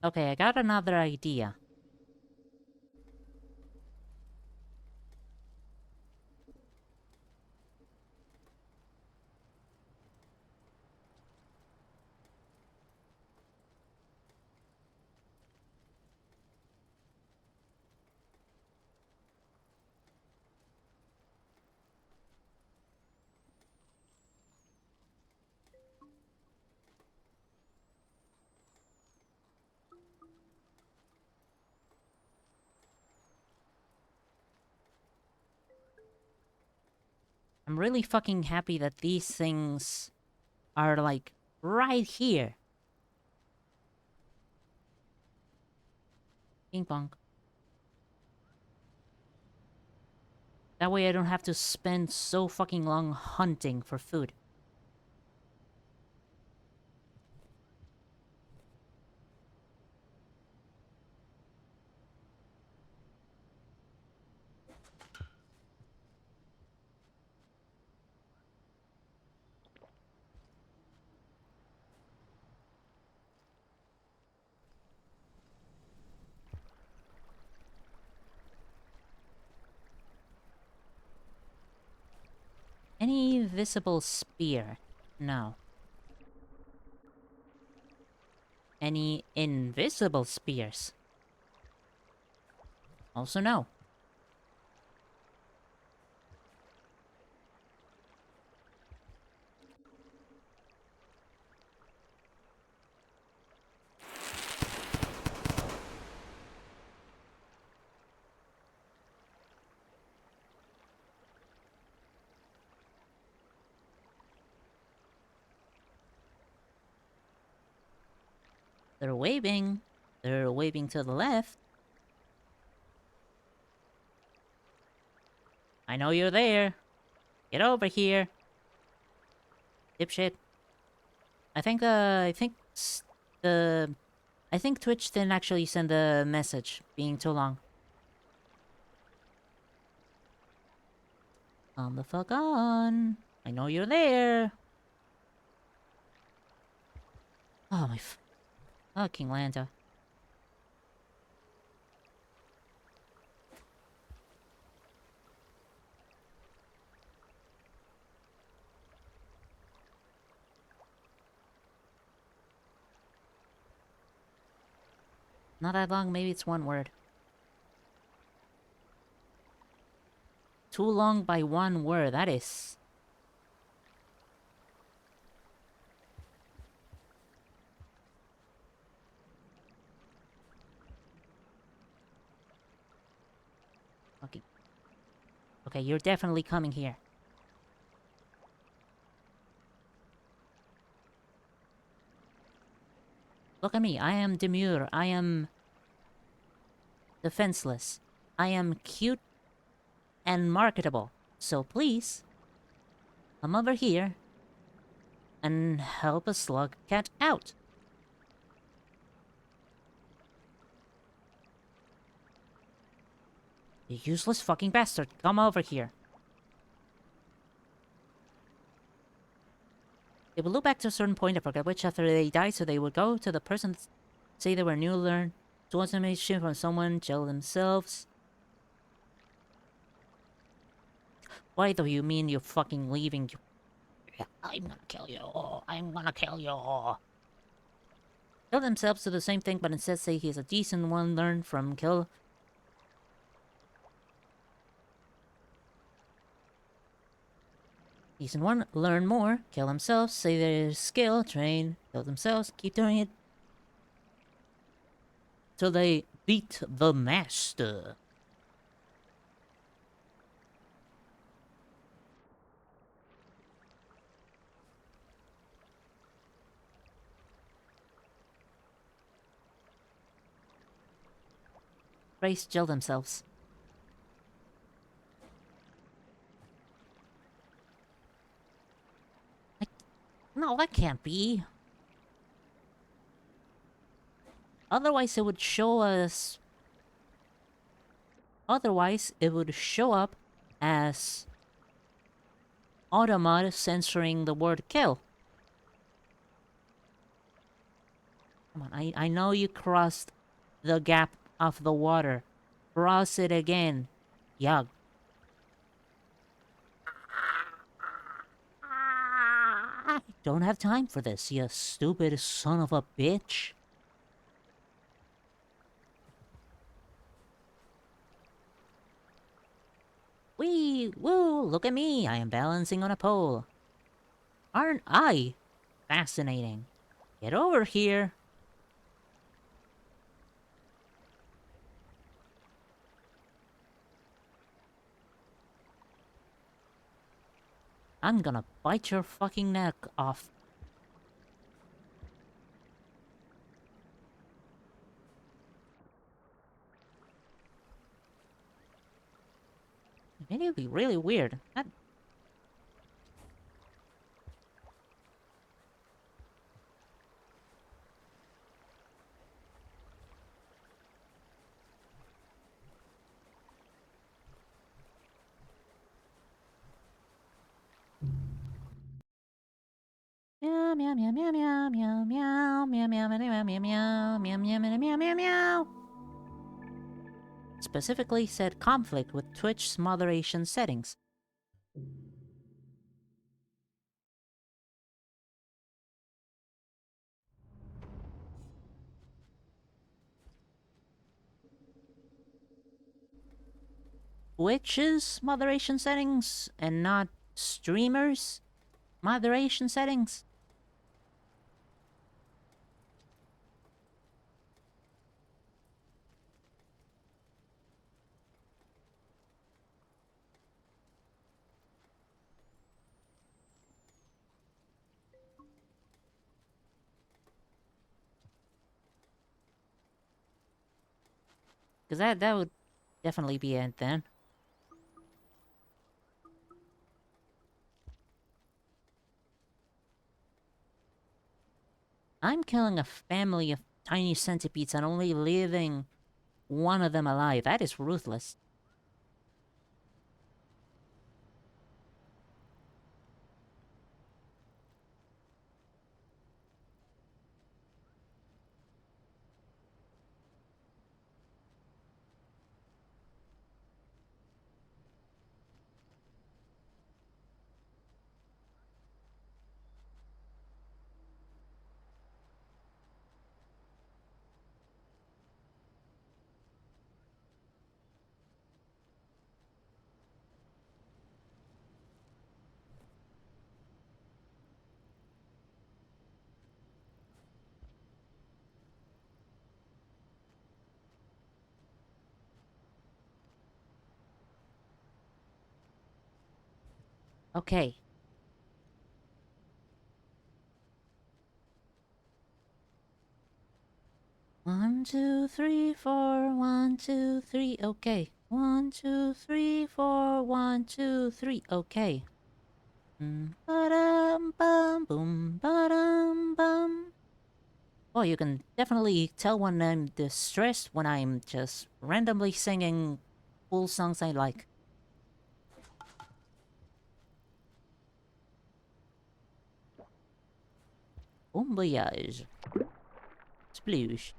Okay, I got another idea. I'm really fucking happy that these things are, like, right here. Ping pong. That way I don't have to spend so fucking long hunting for food. Any visible spear? No. Any invisible spears? Also no. They're waving. They're waving to the left. I know you're there. Get over here. Dipshit. The... I think Twitch didn't actually send a message, being too long. Come the fuck on. I know you're there. Oh, my fucking Lanta. Not that long, maybe it's one word. Too long by one word, that is... Okay. Okay, you're definitely coming here. Look at me, I am demure, I am... defenseless. I am cute and marketable. So please, come over here and help a slug cat out. You useless fucking bastard, come over here. They would look back to a certain point, I forget which, after they died, so they would go to the person, say they were new, learn to automation from someone, jail themselves. Why do you mean you're fucking leaving? I'm gonna kill you. I'm gonna kill you. Kill themselves do the same thing, but instead say he's a decent one, learn from kill. Decent one, learn more, kill themselves, say their skill, train, kill themselves, keep doing it. Till they beat the master. Race kill themselves. No, that can't be. Otherwise it would show us... Otherwise it would show up as... Automod censoring the word kill. Come on, I know you crossed the gap of the water. Cross it again. Yug. I don't have time for this, you stupid son of a bitch. Wee! Woo! Look at me! I am balancing on a pole. Aren't I fascinating? Get over here. I'm gonna bite your fucking neck off. It'd be really weird. That... Meow meow meow meow meow meow meow meow meow meow meow meow meow meow meow meow meow meow. Specifically said conflict with Twitch's moderation settings. Twitch's moderation settings and not streamers' moderation settings? Because that would definitely be it then. I'm killing a family of tiny centipedes and only leaving one of them alive. That is ruthless. Okay. One, two, three, four, 1, 2, 3, okay. 1, 2, 3, 4, 1, 2, 3, okay. Ba-dum, bum, boom, ba-dum, bum. Oh, you can definitely tell when I'm distressed when I'm just randomly singing cool songs I like. Bon voyage. Sploosh.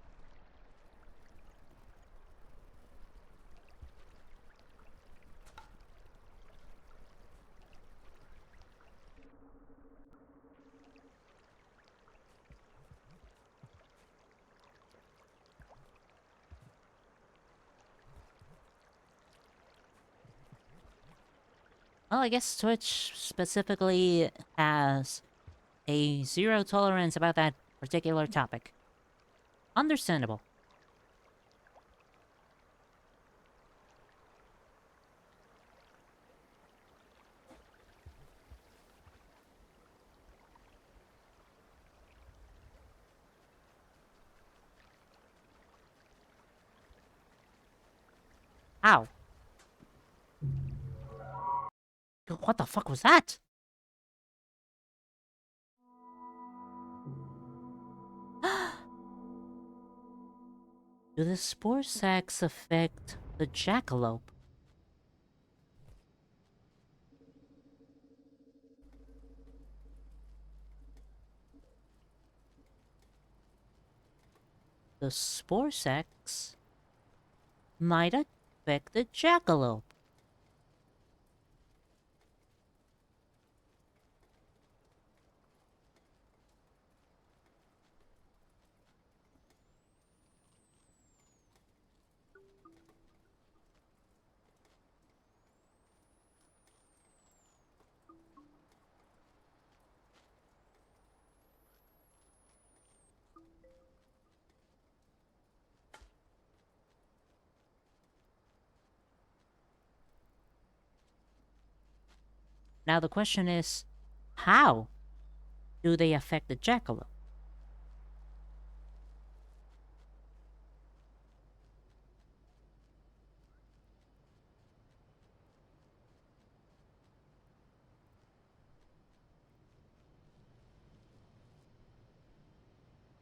Well, I guess Twitch specifically has a zero tolerance about that particular topic. Understandable. Ow. What the fuck was that? Do the spore sacs affect the jackalope? the spore sacs might affect the jackalope. Now the question is, how do they affect the jackalope?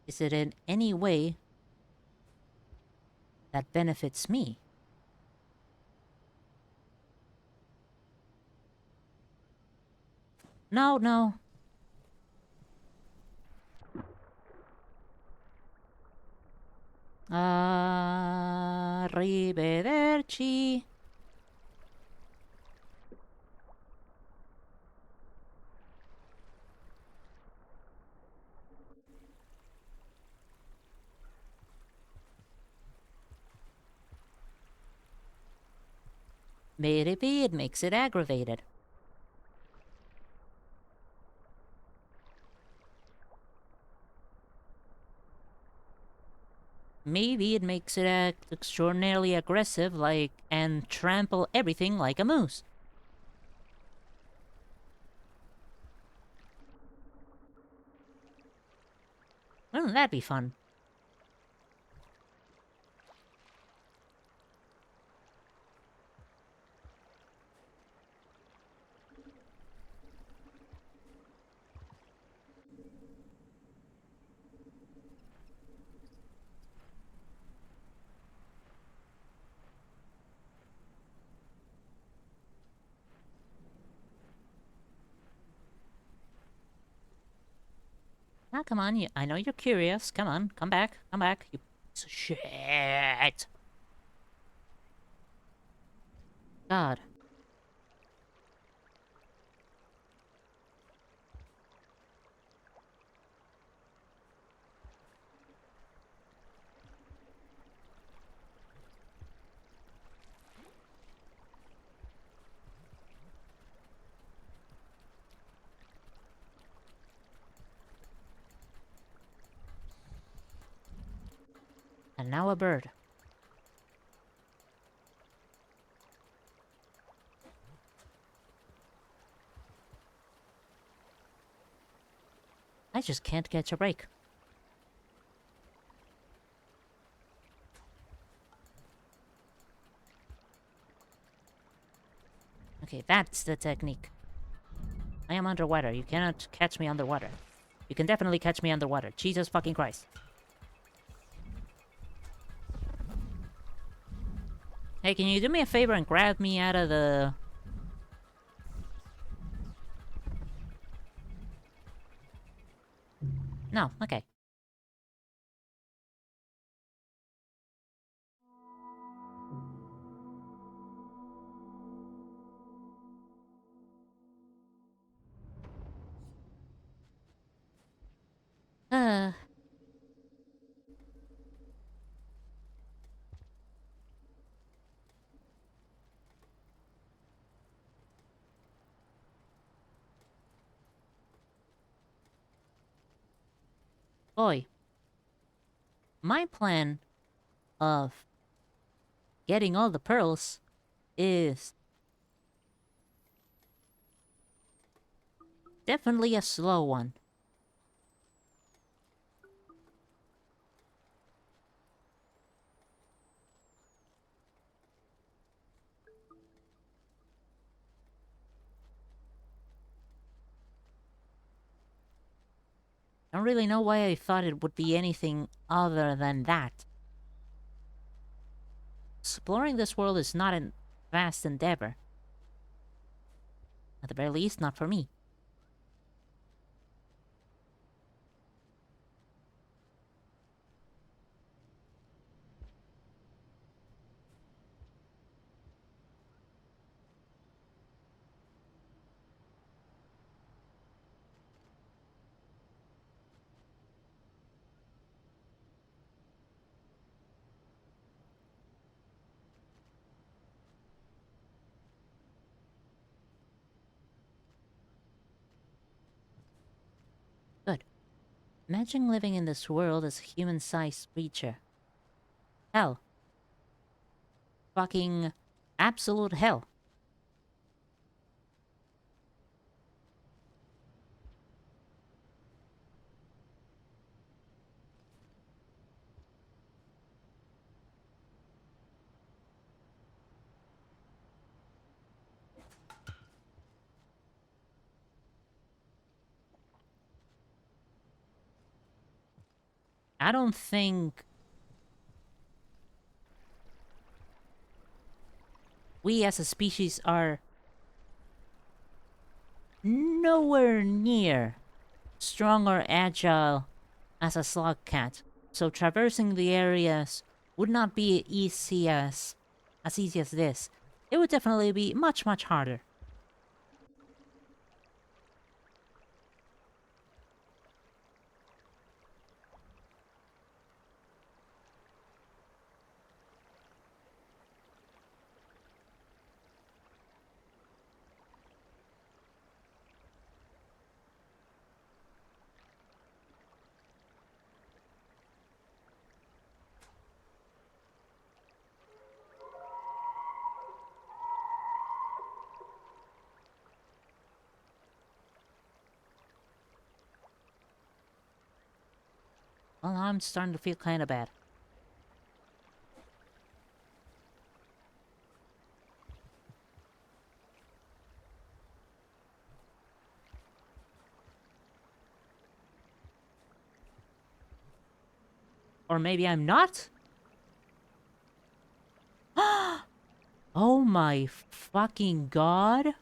Is it in any way that benefits me? No, no. Arrivederci. Maybe it makes it aggravated. Maybe it makes it act extraordinarily aggressive, and trample everything like a moose. Wouldn't that be fun? Ah, come on, I know you're curious. Come on, come back, you piece of shit. God. And now a bird. I just can't catch a break. Okay, that's the technique. I am underwater. You cannot catch me underwater. You can definitely catch me underwater. Jesus fucking Christ. Hey, can you do me a favor and grab me out of the... No, okay. Uh... Boy. My plan of getting all the pearls is definitely a slow one. I don't really know why I thought it would be anything other than that. Exploring this world is not a vast endeavor. At the very least, not for me. Imagine living in this world as a human-sized creature. Hell. Fucking absolute hell. I don't think we as a species are nowhere near strong or agile as a slug cat, so traversing the areas would not be easy as this. It would definitely be much, much harder. Well, I'm starting to feel kinda bad. Or maybe I'm not? Oh my fucking god.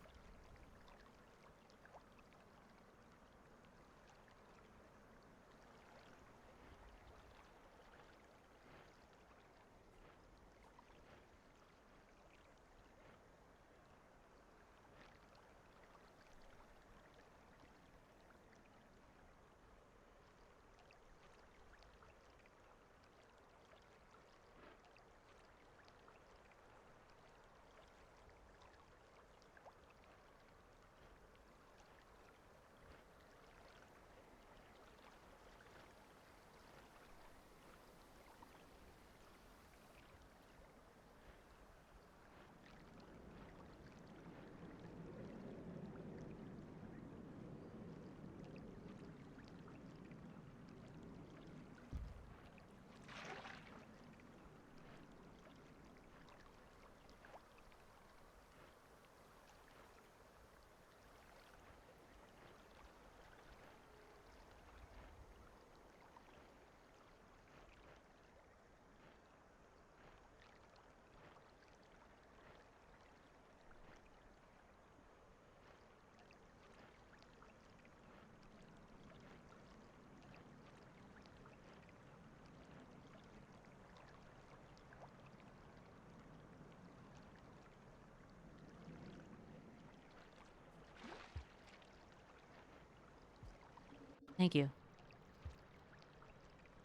Thank you.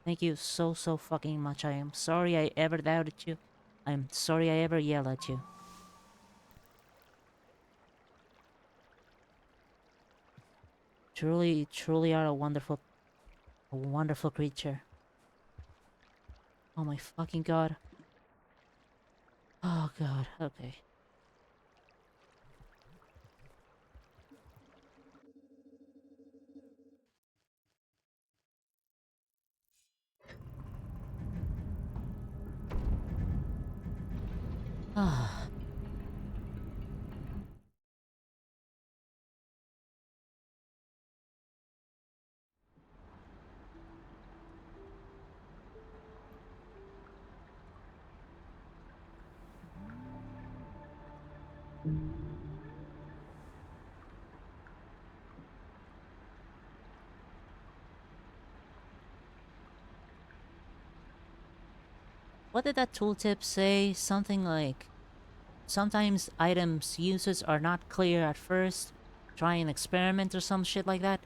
Thank you so, so fucking much. I am sorry I ever doubted you. I'm sorry I ever yelled at you. Truly, truly are a wonderful creature. Oh my fucking god. Oh god, okay. Ah. What did that tooltip say? Something like, sometimes items uses are not clear at first. Try an experiment or some shit like that.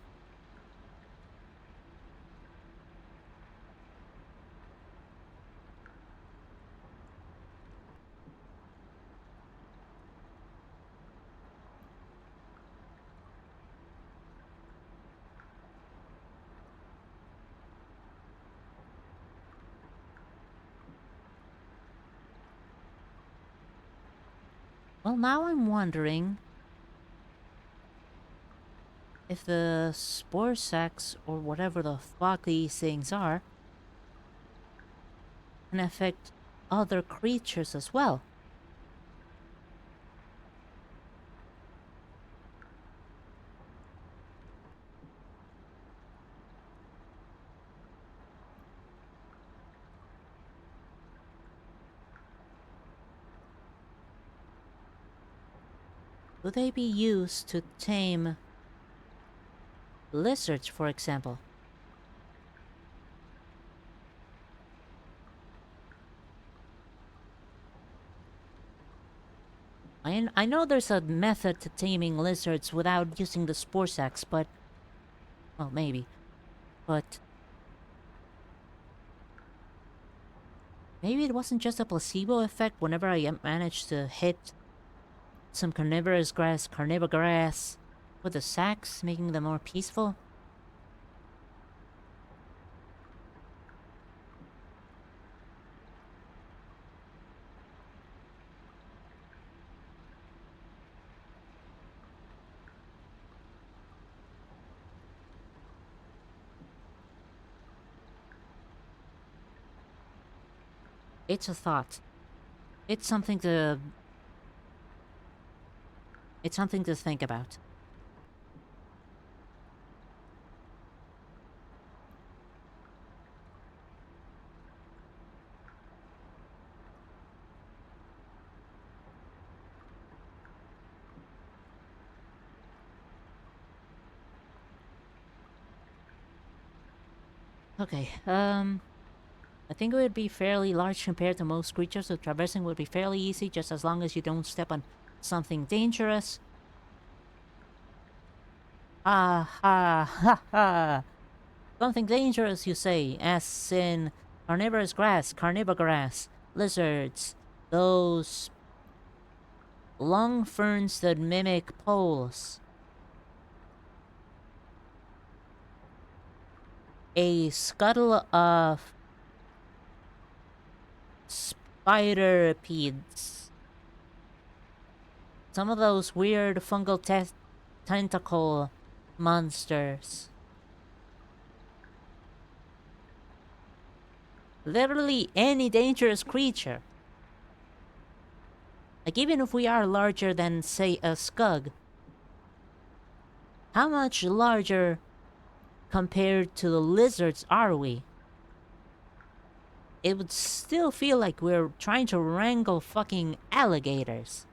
Well, now I'm wondering if the spore sacs, or whatever the fuck these things are, can affect other creatures as well. Could they be used to tame lizards, for example? I know there's a method to taming lizards without using the spore sacs, but... well, maybe. But... maybe it wasn't just a placebo effect whenever I managed to hit some carnivorous grass with the sacs, making them more peaceful. It's a thought. It's something to... it's something to think about. Okay, I think it would be fairly large compared to most creatures, so traversing would be fairly easy just as long as you don't step on something dangerous. Ha ha ha ha! Something dangerous, you say, as in carnivorous grass, carnivore grass, lizards, those long ferns that mimic poles. A scuttle of spiderpedes. Some of those weird fungal tentacle monsters. Literally any dangerous creature. Like, even if we are larger than, say, a skug, how much larger compared to the lizards are we? It would still feel like we're trying to wrangle fucking alligators.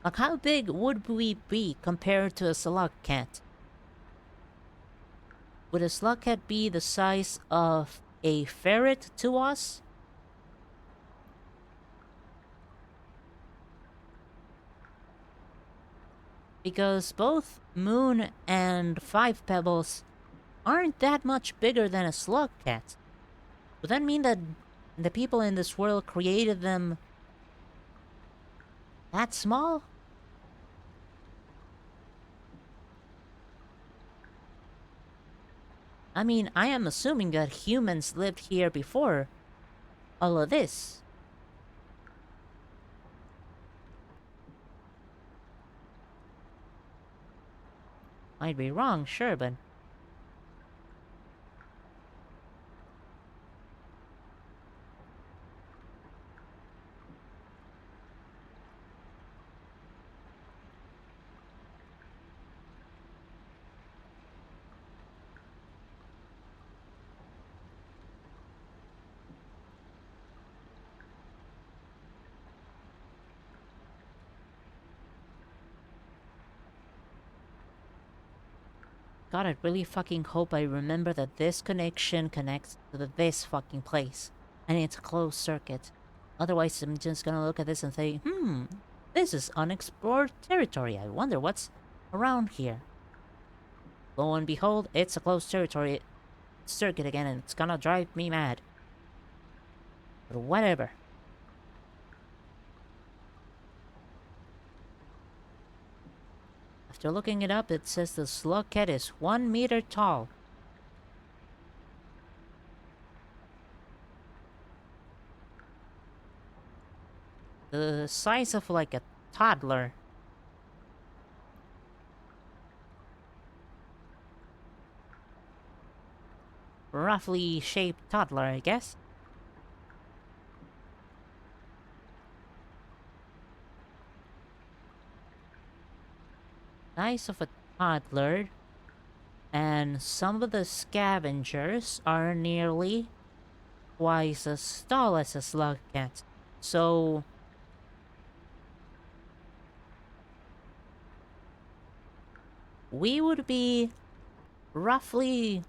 Like, how big would we be compared to a slug cat? Would a slug cat be the size of a ferret to us? Because both Moon and Five Pebbles aren't that much bigger than a slug cat. Would that mean that the people in this world created them that small? I mean, I am assuming that humans lived here before all of this. Might be wrong, sure, but... God, I really fucking hope I remember that this connection connects to this fucking place. And it's a closed circuit. Otherwise, I'm just gonna look at this and say, this is unexplored territory. I wonder what's around here. Lo and behold, it's a closed territory circuit again, and it's gonna drive me mad. But whatever. After looking it up, it says the slug cat is 1 meter tall. The size of like a toddler. Roughly shaped toddler, I guess. Size of a toddler. And some of the scavengers are nearly twice as tall as a slug cat. So we would be roughly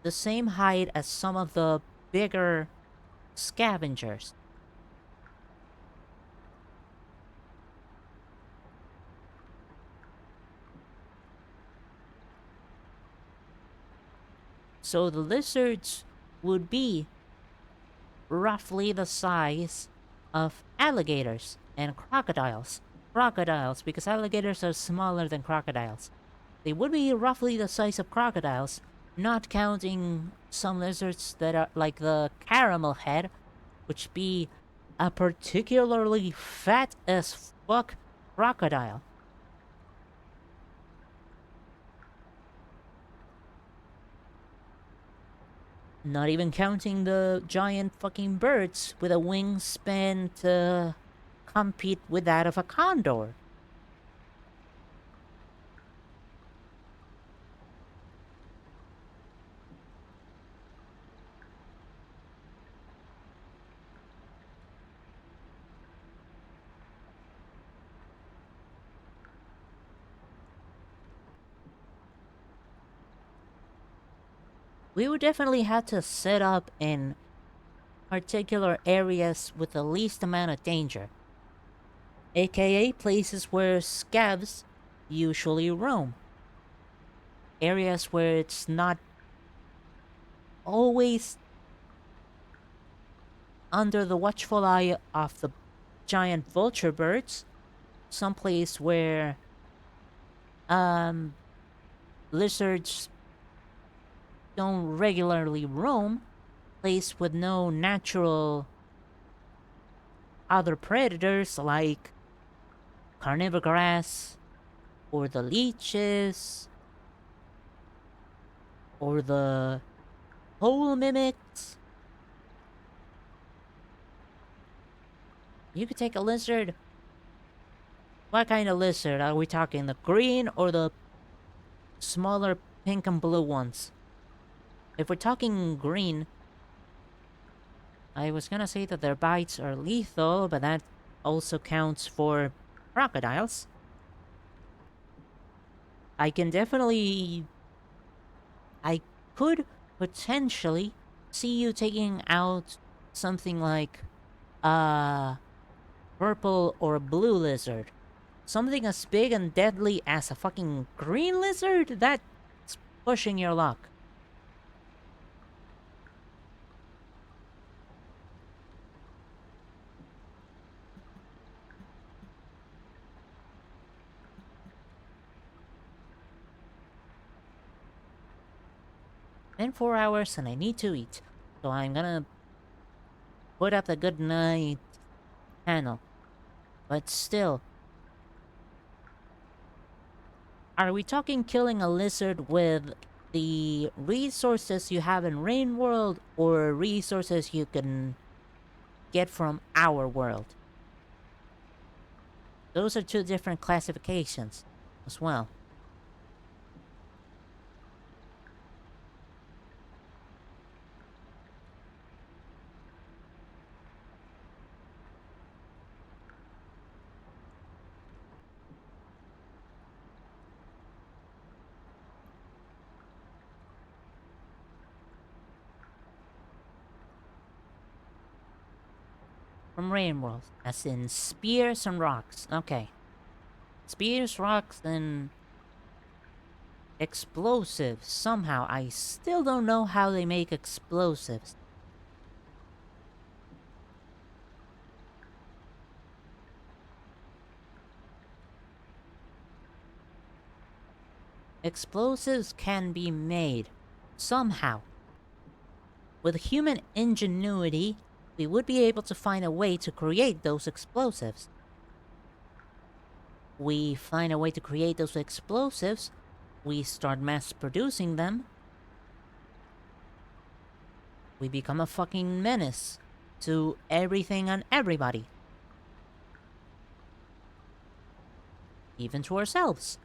the same height as some of the bigger scavengers. So the lizards would be roughly the size of alligators and crocodiles. Crocodiles, because alligators are smaller than crocodiles. They would be roughly the size of crocodiles, not counting some lizards that are like the caramel head, which be a particularly fat as fuck crocodile. Not even counting the giant fucking birds with a wingspan to compete with that of a condor. We would definitely have to set up in particular areas with the least amount of danger, aka places where scavs usually roam. Areas where it's not always under the watchful eye of the giant vulture birds, someplace where lizards don't regularly roam, place with no natural other predators like carnivore grass or the leeches or the hole mimics. You could take a lizard. What kind of lizard? Are we talking the green or the smaller pink and blue ones? If we're talking green, I was gonna say that their bites are lethal, but that also counts for crocodiles. I can definitely... I could potentially see you taking out something like a purple or blue lizard. Something as big and deadly as a fucking green lizard? That's pushing your luck. In 4 hours and I need to eat. So I'm gonna put up the good night panel. But still, are we talking killing a lizard with the resources you have in Rain World or resources you can get from our world? Those are two different classifications as well. From Rain World, as in spears and rocks. Okay. Spears, rocks, and explosives. Somehow, I still don't know how they make explosives. explosives can be made. Somehow. With human ingenuity, we would be able to find a way to create those explosives. We find a way to create those explosives, we start mass producing them, we become a fucking menace to everything and everybody. Even to ourselves.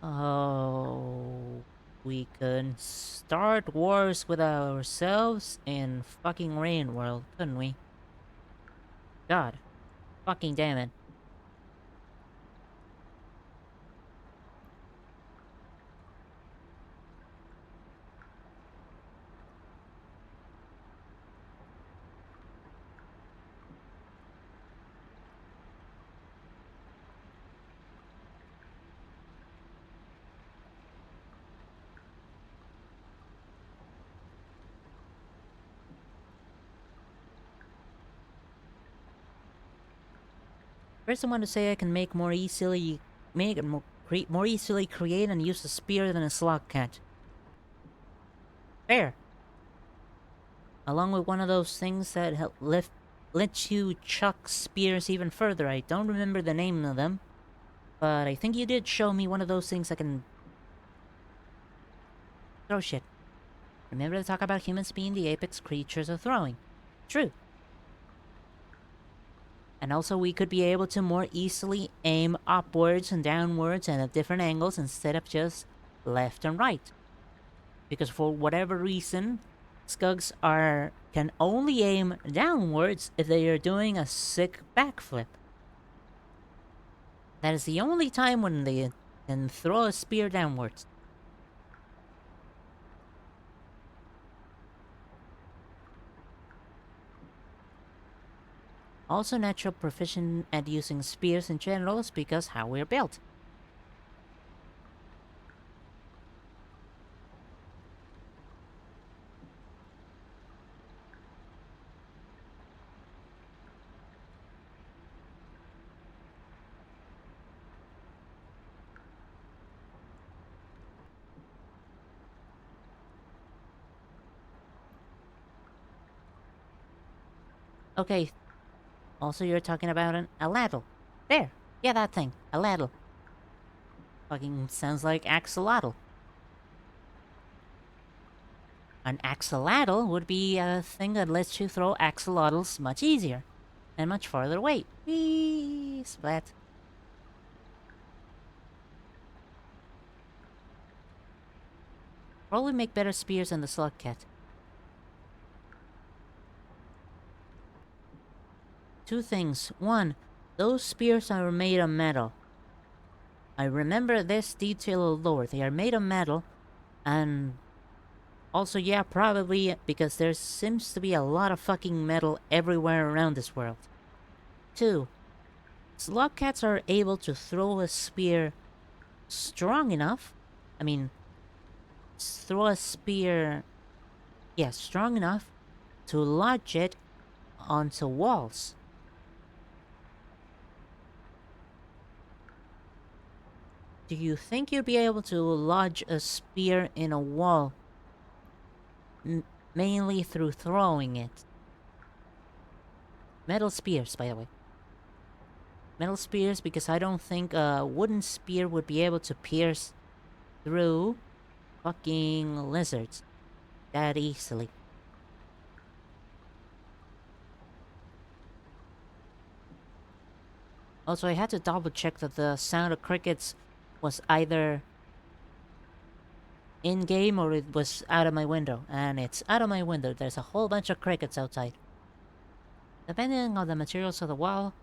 Oh, we can start wars with ourselves in fucking Rain World, couldn't we? God. Fucking damn it. First I want to say I can make more easily more easily create and use a spear than a slug cat. Fair. Along with one of those things that let you chuck spears even further. I don't remember the name of them, but I think you did show me one of those things that can throw shit. Remember to talk about humans being the apex creatures of throwing. True. And also we could be able to more easily aim upwards and downwards and at different angles instead of just left and right. Because for whatever reason, Skugs can only aim downwards if they are doing a sick backflip. That is the only time when they can throw a spear downwards. Also natural proficient at using spears in general is because how we're built. Okay, also you're talking about a ladle. There, yeah, that thing, a ladle. Fucking sounds like axolotl. An axolotl would be a thing that lets you throw axolotls much easier and much farther away. Whee! Splat. Probably make better spears than the slug cat. Two things. One, those spears are made of metal. I remember this detail of lore. They are made of metal, and also, yeah, probably because there seems to be a lot of fucking metal everywhere around this world. Two, slug cats are able to throw a spear strong enough. I mean, throw a spear, yeah, strong enough to lodge it onto walls. Do you think you'd be able to lodge a spear in a wall mainly through throwing it? Metal spears, by the way. Metal spears because I don't think a wooden spear would be able to pierce through fucking lizards that easily. Also, I had to double check that the sound of crickets was either in-game or it was out of my window. And it's out of my window. There's a whole bunch of crickets outside. Depending on the materials of the wall,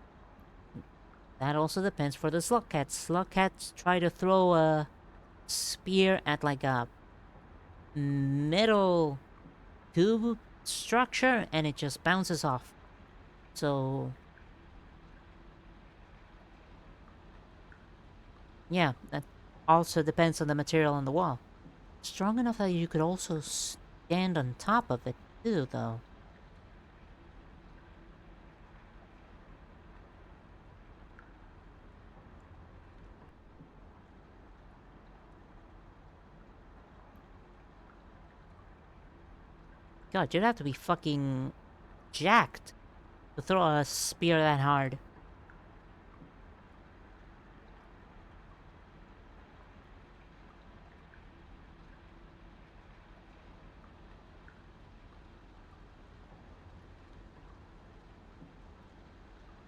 that also depends for the slug cats. Slug cats try to throw a spear at like a metal tube structure and it just bounces off. So yeah, that also depends on the material on the wall. Strong enough that you could also stand on top of it too, though. God, you'd have to be fucking jacked to throw a spear that hard.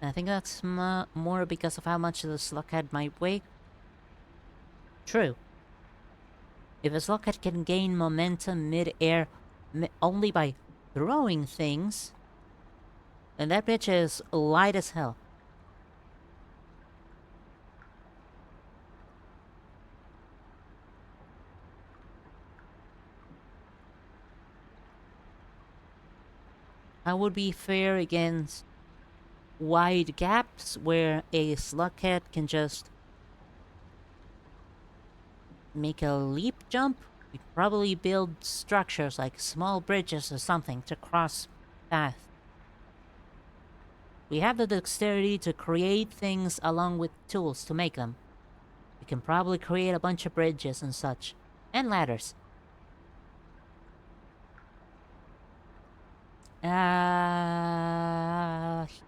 I think that's more because of how much the Slughead might weigh. True. If a Slughead can gain momentum mid-air only by throwing things, then that bitch is light as hell. I would be fair against wide gaps where a Slughead can just make a leap jump. We'd probably build structures like small bridges or something to cross paths. We have the dexterity to create things along with tools to make them. We can probably create a bunch of bridges and such. And ladders.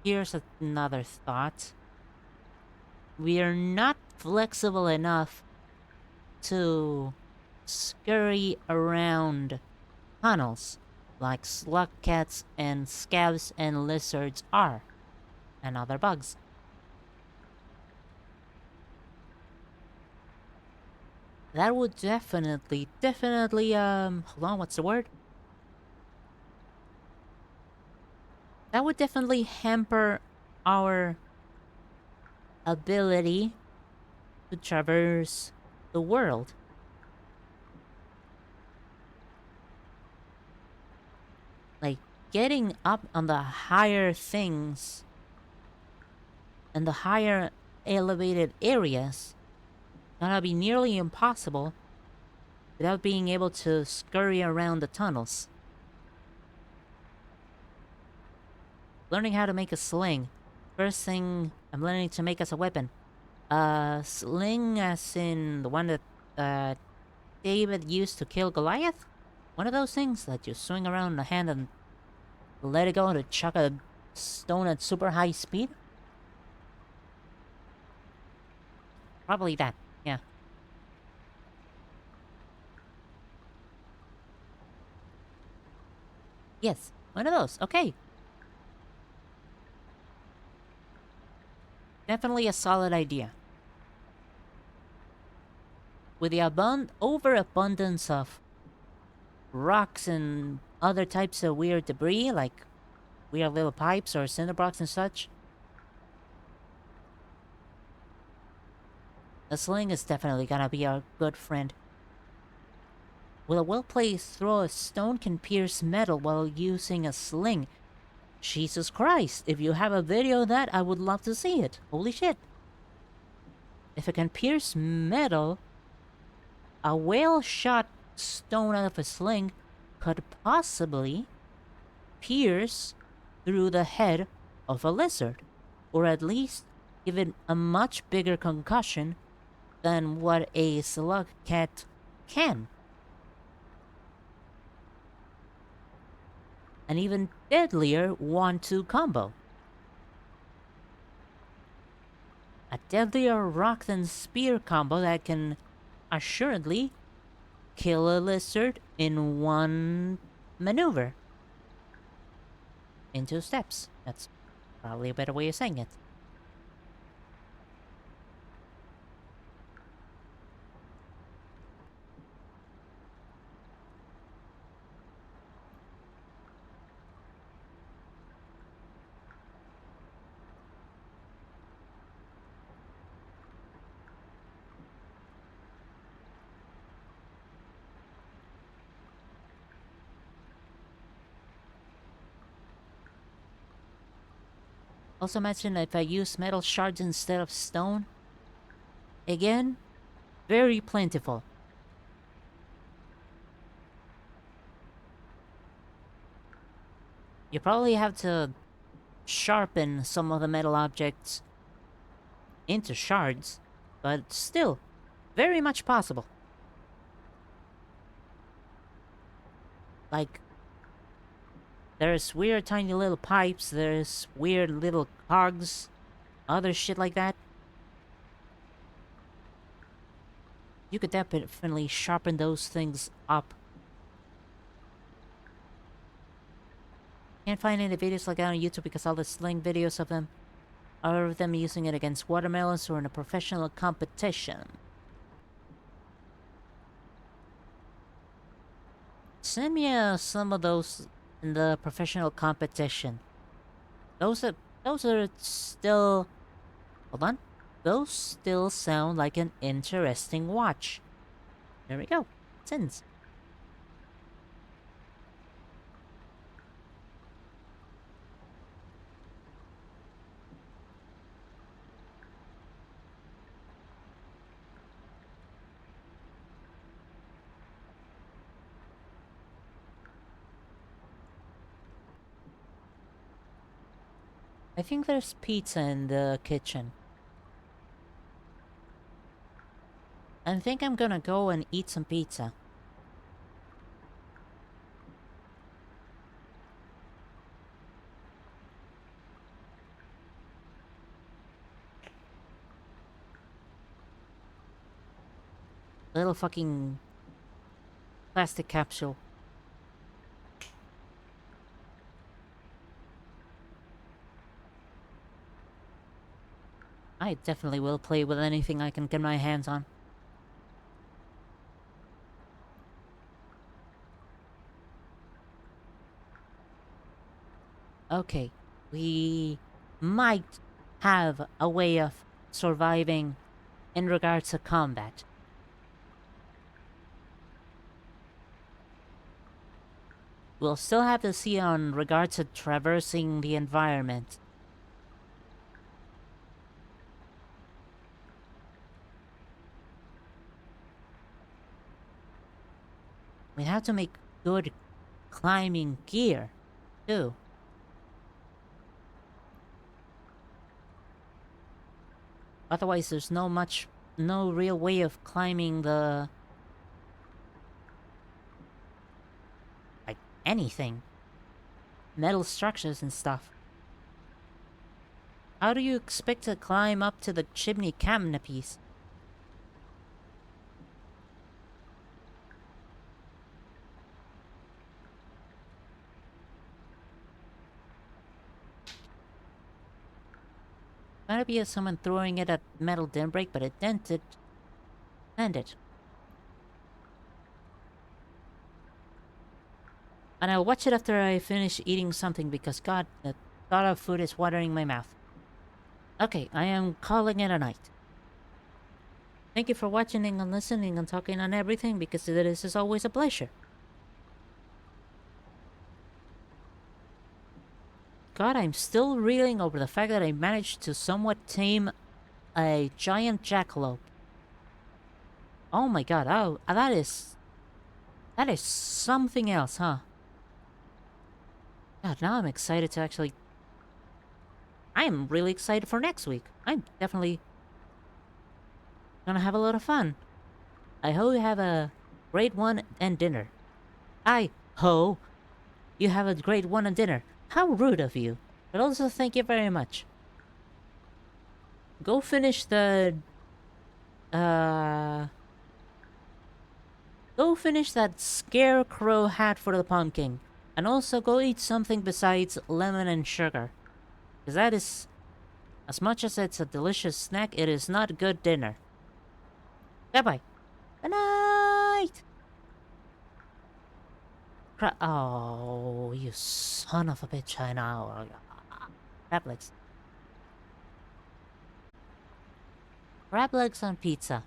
Here's another thought. We are not flexible enough to scurry around tunnels like slug cats and scabs and lizards are, and other bugs. That would definitely, hold on, what's the word? That would definitely hamper our ability to traverse the world. Like, getting up on the higher things and the higher elevated areas gonna be nearly impossible without being able to scurry around the tunnels. Learning how to make a sling. First thing I'm learning to make as a weapon. Sling as in the one that David used to kill Goliath? One of those things that you swing around in the hand and let it go to chuck a stone at super high speed? Probably that, yeah. Yes, one of those, okay. Definitely a solid idea. With the overabundance of rocks and other types of weird debris, like weird little pipes or cinder blocks and such, a sling is definitely gonna be our good friend. With a well-placed throw, a stone can pierce metal while using a sling. Jesus Christ, if you have a video of that, I would love to see it. Holy shit. If it can pierce metal, a well-shot stone out of a sling could possibly pierce through the head of a lizard, or at least give it a much bigger concussion than what a slug cat can. An even deadlier 1-2 combo. A deadlier rock than spear combo that can assuredly kill a lizard in one maneuver. In 2 steps. That's probably a better way of saying it. Also imagine if I use metal shards instead of stone. Again, very plentiful. You probably have to sharpen some of the metal objects into shards, but still, very much possible. Like, There's weird tiny little pipes, there's weird little cogs, other shit like that. You could definitely sharpen those things up. Can't find any videos like that on YouTube because all the sling videos of them are of them using it against watermelons or in a professional competition. Send me some of those in the professional competition. Those are still... Hold on. Those still sound like an interesting watch. There we go. Sends. I think there's pizza in the kitchen. I think I'm gonna go and eat some pizza. Little fucking plastic capsule. I definitely will play with anything I can get my hands on. Okay, we might have a way of surviving in regards to combat. We'll still have to see on regards to traversing the environment. We have to make good climbing gear, too. Otherwise, there's no real way of climbing the... like, anything. Metal structures and stuff. How do you expect to climb up to the chimney canopies? Might be someone throwing it at metal didn't break, but it dented. Ended. And I'll watch it after I finish eating something because god, the thought of food is watering my mouth. Okay, I am calling it a night. Thank you for watching and listening and talking on everything because this is always a pleasure. God, I'm still reeling over the fact that I managed to somewhat tame a giant jackalope. Oh my god, oh, that is something else, huh? God, now I'm excited to actually... I am really excited for next week. I'm definitely gonna have a lot of fun. I hope you have a great one and dinner. I hope you have a great one and dinner. How rude of you. But also thank you very much. Go finish the... Go finish that scarecrow hat for the pumpkin. And also go eat something besides lemon and sugar. Because that is... as much as it's a delicious snack, it is not a good dinner. Goodbye. Good night! Oh, you son of a bitch, I know. Crab legs. Crab legs on pizza.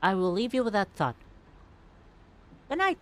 I will leave you with that thought. Good night.